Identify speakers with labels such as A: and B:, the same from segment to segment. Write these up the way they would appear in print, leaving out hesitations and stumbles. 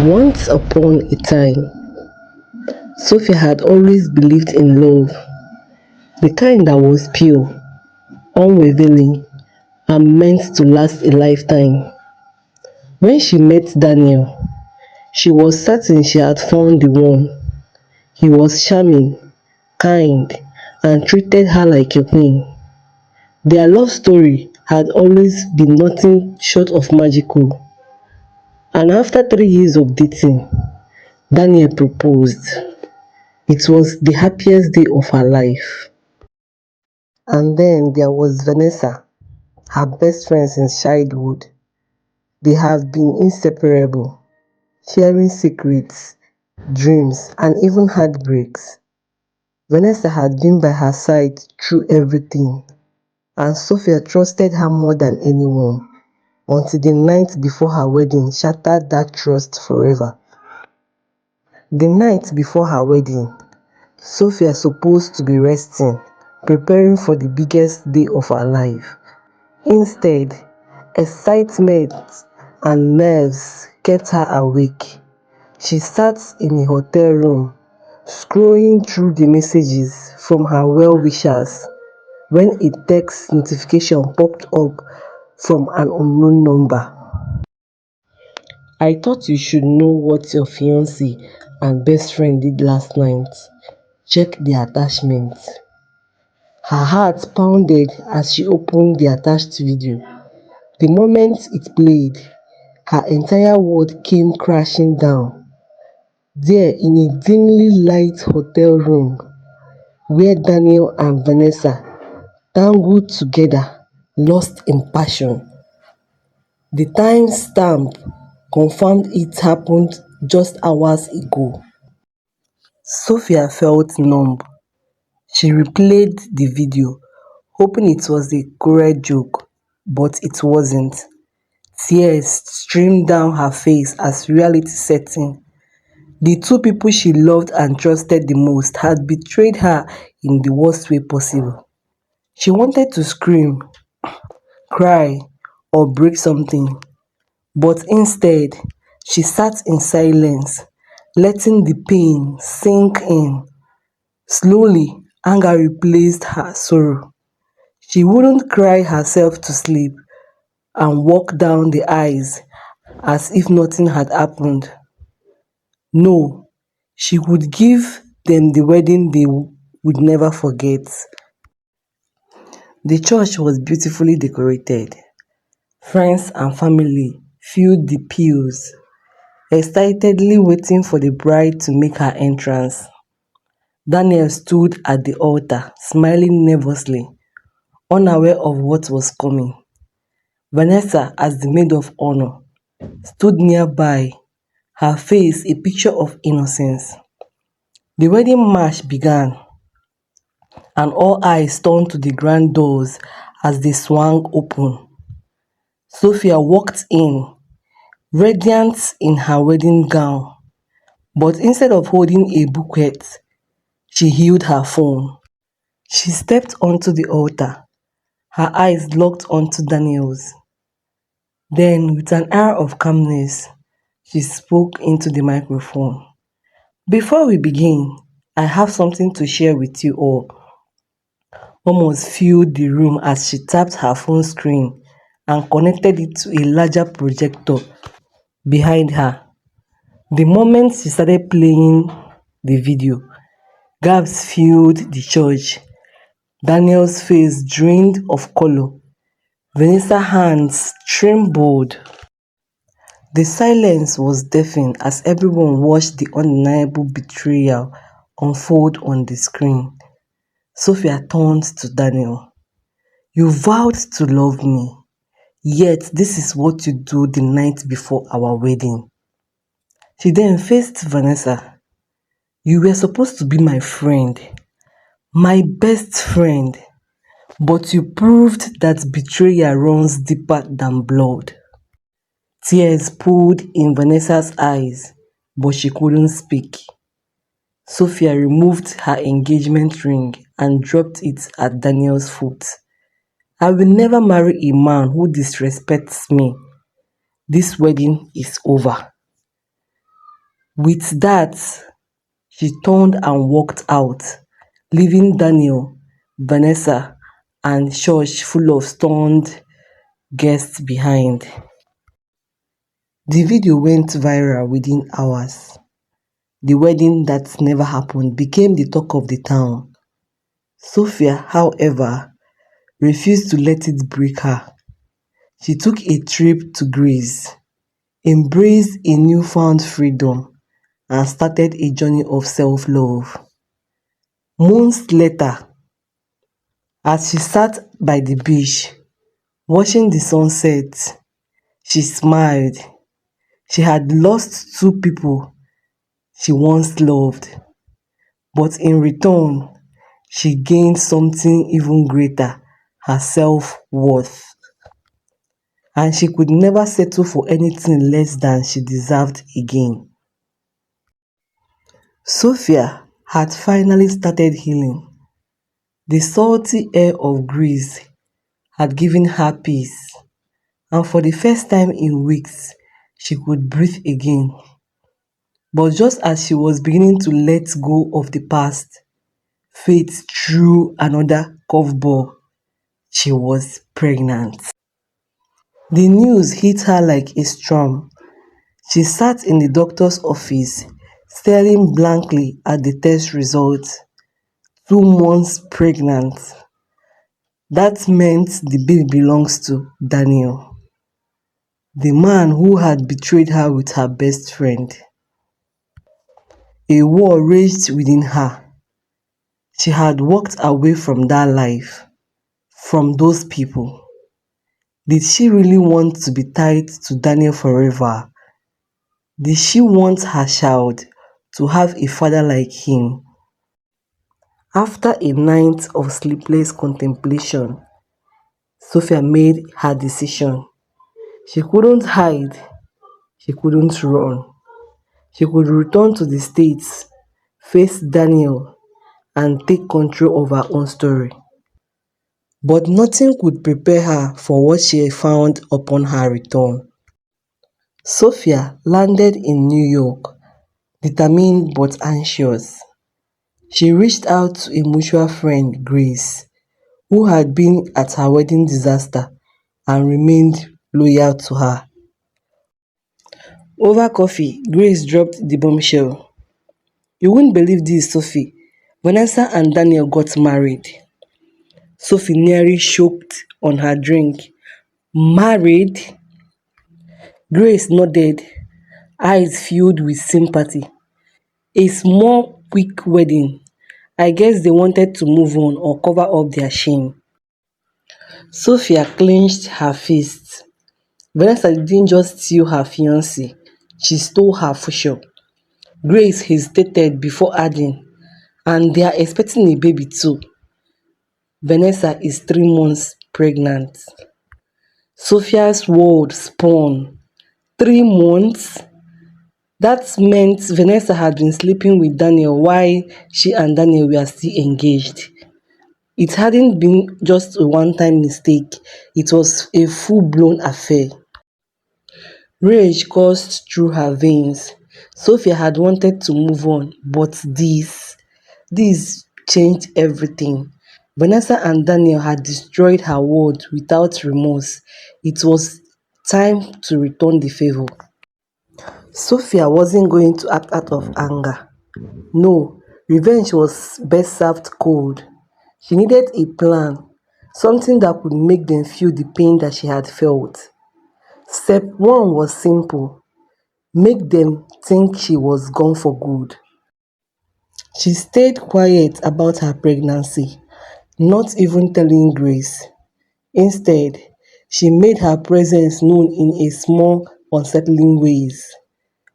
A: Once upon a time, Sophia had always believed in love, the kind that was pure, unwavering, and meant to last a lifetime. When she met Daniel, she was certain she had found the one. He was charming, kind, and treated her like a queen. Their love story had always been nothing short of magical, and after 3 years of dating, Daniel proposed. It was the happiest day of her life. And then there was Vanessa, her best friend since childhood. They have been inseparable, sharing secrets, dreams, and even heartbreaks. Vanessa had been by her side through everything, and Sophia trusted her more than anyone, until the night before her wedding shattered that trust forever. The night before her wedding, Sophia supposed to be resting, preparing for the biggest day of her life. Instead, excitement and nerves kept her awake. She sat in a hotel room, scrolling through the messages from her well-wishers when a text notification popped up from an unknown number. I thought you should know what your fiancé and best friend did last night. Check the attachment. Her heart pounded as she opened the attached video. The moment it played, her entire world came crashing down. There, in a dimly lit hotel room, where Daniel and Vanessa tangled together, lost in passion. The time stamp confirmed it happened just hours ago. Sophia felt numb. She replayed the video, hoping it was a cruel joke, but it wasn't. Tears streamed down her face as reality set in. The two people she loved and trusted the most had betrayed her in the worst way possible. She wanted to scream, cry, or break something, but instead, she sat in silence, letting the pain sink in. Slowly, anger replaced her sorrow. She wouldn't cry herself to sleep and walk down the aisles as if nothing had happened. No, she would give them the wedding they would never forget. The church was beautifully decorated. Friends and family filled the pews, excitedly waiting for the bride to make her entrance. Daniel stood at the altar, smiling nervously, unaware of what was coming. Vanessa, as the maid of honor, stood nearby, her face a picture of innocence. The wedding march began, and all eyes turned to the grand doors as they swung open. Sophia walked in, radiant in her wedding gown, but instead of holding a bouquet, she held her phone. She stepped onto the altar, her eyes locked onto Daniel's. Then, with an air of calmness, she spoke into the microphone. Before we begin, I have something to share with you all. Almost filled the room as she tapped her phone screen and connected it to a larger projector behind her. The moment she started playing the video, gasps filled the church. Daniel's face drained of color. Vanessa's hands trembled. The silence was deafening as everyone watched the undeniable betrayal unfold on the screen. Sophia turned to Daniel. You vowed to love me, yet this is what you do the night before our wedding. She then faced Vanessa. You were supposed to be my friend, my best friend, but you proved that betrayal runs deeper than blood. Tears pooled in Vanessa's eyes, but she couldn't speak. Sophia removed her engagement ring and dropped it at Daniel's foot. I will never marry a man who disrespects me. This wedding is over. With that, she turned and walked out, leaving Daniel, Vanessa, and church full of stunned guests behind. The video went viral within hours. The wedding that never happened became the talk of the town. Sophia, however, refused to let it break her. She took a trip to Greece, embraced a newfound freedom, and started a journey of self-love. Months later, as she sat by the beach, watching the sunset, she smiled. She had lost two people she once loved, but in return, she gained something even greater, her self-worth. And she could never settle for anything less than she deserved again. Sophia had finally started healing. The salty air of Greece had given her peace, and for the first time in weeks, she could breathe again. But just as she was beginning to let go of the past, fate threw another curveball. She was pregnant. The news hit her like a storm. She sat in the doctor's office, staring blankly at the test results. 2 months pregnant. That meant the baby belongs to Daniel, the man who had betrayed her with her best friend. A war raged within her. She had walked away from that life, from those people. Did she really want to be tied to Daniel forever? Did she want her child to have a father like him? After a night of sleepless contemplation, Sophia made her decision. She couldn't hide, she couldn't run. She could return to the States, face Daniel, and take control of her own story. But nothing could prepare her for what she found upon her return. Sophia landed in New York, determined but anxious. She reached out to a mutual friend, Grace, who had been at her wedding disaster and remained loyal to her. Over coffee, Grace dropped the bombshell. "You won't believe this, Sophie. Vanessa and Daniel got married." Sophie nearly choked on her drink. "Married?" Grace nodded, eyes filled with sympathy. "A small, quick wedding. I guess they wanted to move on or cover up their shame." Sophia clenched her fists. Vanessa didn't just steal her fiancé, she stole her future. Grace hesitated before adding, "And they are expecting a baby too." Vanessa is 3 months pregnant. Sophia's world spun. 3 months? That meant Vanessa had been sleeping with Daniel while she and Daniel were still engaged. It hadn't been just a one-time mistake, it was a full-blown affair. Rage coursed through her veins. Sophia had wanted to move on, but this changed everything. Vanessa and Daniel had destroyed her world without remorse. It was time to return the favor. Sophia wasn't going to act out of anger. No, revenge was best served cold. She needed a plan, something that could make them feel the pain that she had felt. Step 1 was simple: make them think she was gone for good. She stayed quiet about her pregnancy, not even telling Grace. Instead, she made her presence known in a small, unsettling ways.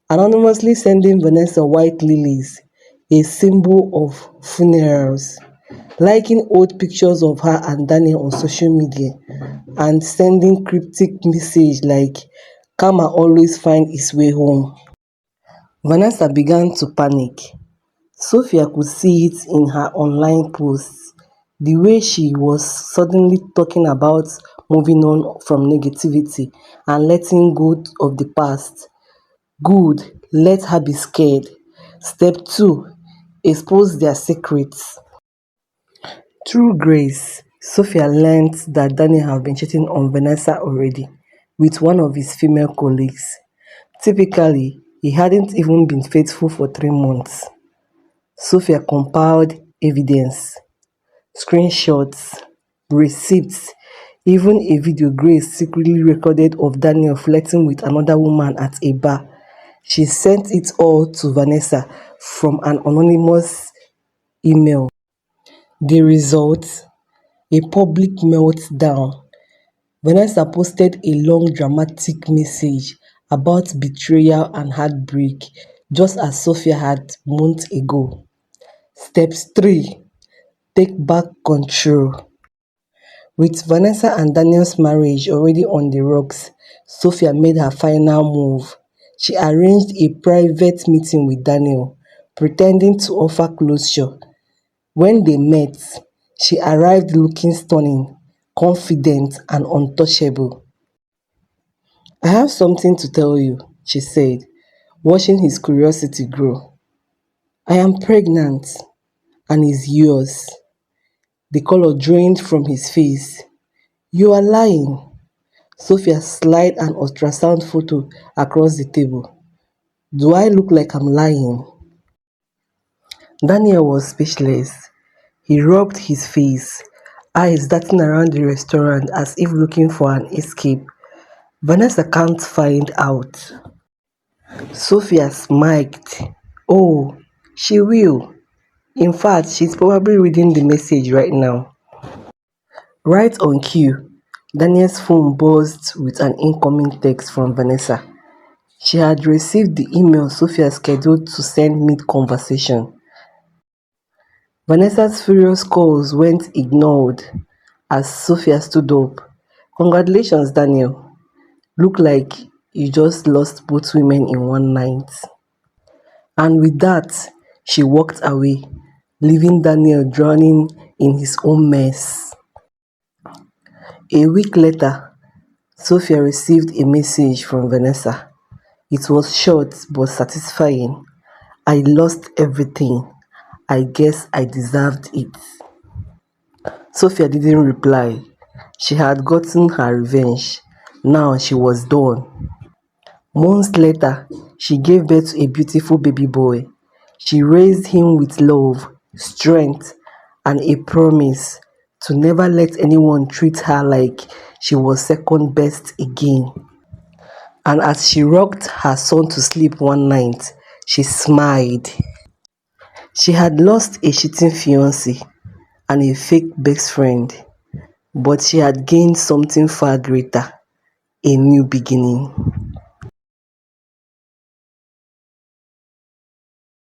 A: Anonymously sending Vanessa white lilies, a symbol of funerals, liking old pictures of her and Daniel on social media, and sending cryptic messages like "Karma always find its way home." Vanessa began to panic. Sophia could see it in her online posts, the way she was suddenly talking about moving on from negativity and letting go of the past. Good, let her be scared. Step 2, expose their secrets. Through Grace, Sophia learned that Daniel had been cheating on Vanessa already with one of his female colleagues. Typically, he hadn't even been faithful for 3 months. Sophia compiled evidence, screenshots, receipts, even a video Grace secretly recorded of Daniel flirting with another woman at a bar. She sent it all to Vanessa from an anonymous email. The result? A public meltdown. Vanessa posted a long dramatic message about betrayal and heartbreak, just as Sophia had months ago. Steps 3. Take back control. With Vanessa and Daniel's marriage already on the rocks, Sophia made her final move. She arranged a private meeting with Daniel, pretending to offer closure. When they met, she arrived looking stunning, confident, and untouchable. "I have something to tell you," she said, watching his curiosity grow. "I am pregnant, and it's yours." The color drained from his face. "You are lying." Sophia slid an ultrasound photo across the table. "Do I look like I'm lying?" Daniel was speechless. He rubbed his face, eyes darting around the restaurant as if looking for an escape. "Vanessa can't find out." Sophia smiled. "Oh, she will. In fact, she's probably reading the message right now." Right on cue, Daniel's phone buzzed with an incoming text from Vanessa. She had received the email Sophia scheduled to send mid-conversation. Vanessa's furious calls went ignored as Sophia stood up. "Congratulations, Daniel. Look like you just lost both women in one night." And with that, she walked away, leaving Daniel drowning in his own mess. A week later, Sophia received a message from Vanessa. It was short but satisfying. "I lost everything. I guess I deserved it." Sophia didn't reply. She had gotten her revenge. Now she was done. Months later, she gave birth to a beautiful baby boy. She raised him with love, strength, and a promise to never let anyone treat her like she was second best again. And as she rocked her son to sleep one night, she smiled. She had lost a cheating fiancé and a fake best friend, but she had gained something far greater: a new beginning.